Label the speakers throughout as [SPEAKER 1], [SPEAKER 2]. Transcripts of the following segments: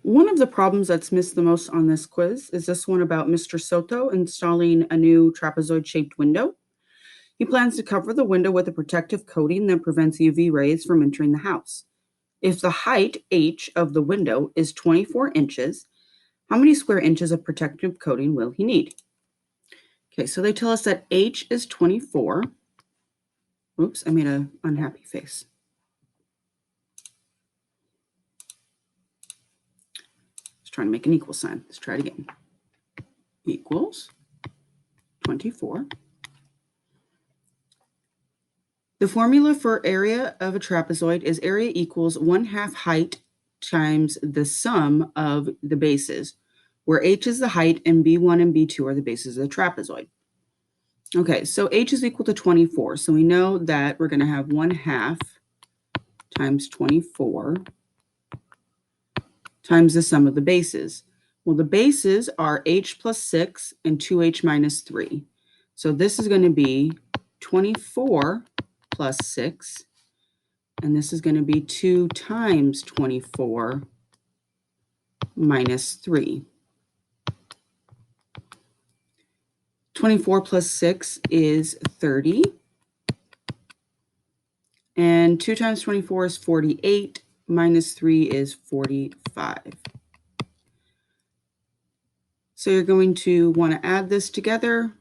[SPEAKER 1] One of the problems that's missed the most on this quiz is this one about Mr. Soto installing a new trapezoid-shaped window. He plans to cover the window with a protective coating that prevents UV rays from entering the house. If the height h of the window is 24 inches, how many square inches of protective coating will he need? Okay, so they tell us that h is 24. Oops, I made an unhappy face. Let's try to make an equal sign. Let's try it again. Equals 24. The formula for area of a trapezoid is area equals 1/2 height times the sum of the bases, where h is the height and b1 and b2 are the bases of the trapezoid. Okay, so h is equal to 24. So we know that we're going to have 1/2 times 24 times the sum of the bases. Well, the bases are h plus 6 and 2h minus 3. So this is going to be 24 plus 6, and this is going to be 2 times 24 minus 3. 24 plus 6 is 30, and 2 times 24 is 48, minus 3 is 45. So you're going to want to add this together,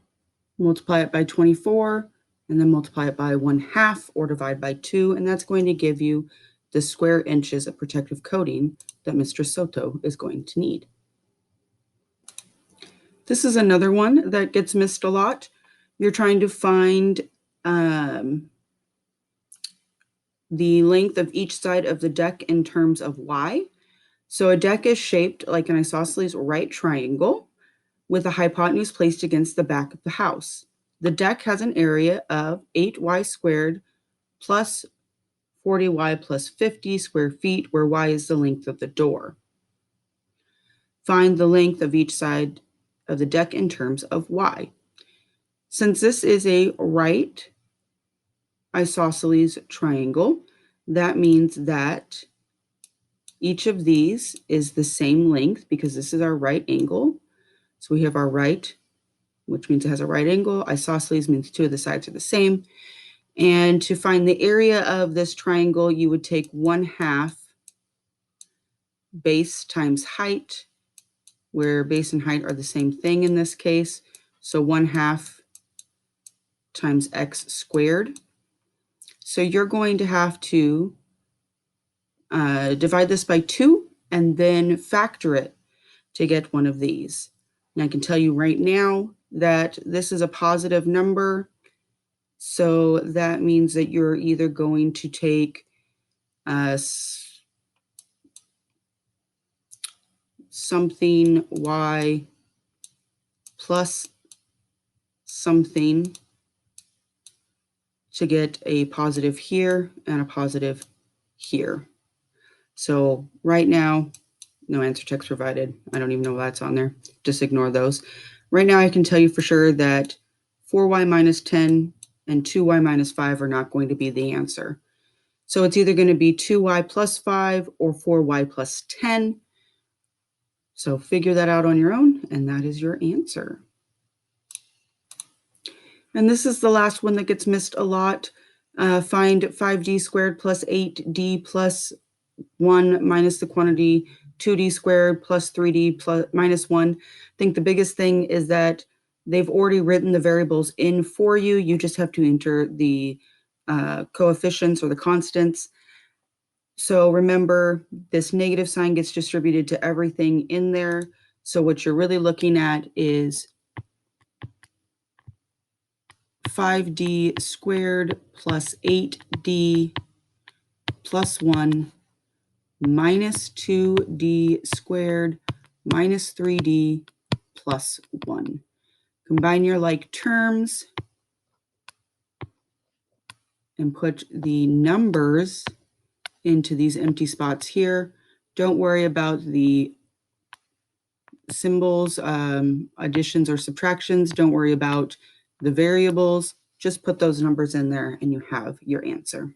[SPEAKER 1] multiply it by 24, and then multiply it by 1/2 or divide by 2, and that's going to give you the square inches of protective coating that Mr. Soto is going to need. This is another one that gets missed a lot. You're trying to find the length of each side of the deck in terms of y. So a deck is shaped like an isosceles right triangle with a hypotenuse placed against the back of the house. The deck has an area of 8y squared plus 40y plus 50 square feet, where y is the length of the door. Find the length of each side of the deck in terms of y. Since this is a right isosceles triangle, that means that each of these is the same length because this is our right angle. So we have our right, which means it has a right angle. Isosceles means two of the sides are the same. And to find the area of this triangle, you would take 1/2 base times height, where base and height are the same thing in this case. So 1/2 times x squared. So you're going to have to divide this by 2 and then factor it to get one of these. And I can tell you right now that this is a positive number. So that means that you're either going to take something y plus something to get a positive here and a positive here. So right now, no answer text provided. I don't even know why that's on there. Just ignore those. Right now, I can tell you for sure that 4y minus 10 and 2y minus 5 are not going to be the answer. So it's either going to be 2y plus 5 or 4y plus 10. So figure that out on your own, and that is your answer. And this is the last one that gets missed a lot. Find 5d squared plus 8d plus 1 minus the quantity 2d squared plus 3d plus minus 1. I think the biggest thing is that they've already written the variables in for you. You just have to enter the coefficients or the constants. So remember, this negative sign gets distributed to everything in there. So what you're really looking at is 5d squared plus 8d plus 1 minus 2d squared minus 3d plus 1. Combine your like terms and put the numbers into these empty spots here. Don't worry about the symbols, additions or subtractions. Don't worry about the variables. Just put those numbers in there and you have your answer.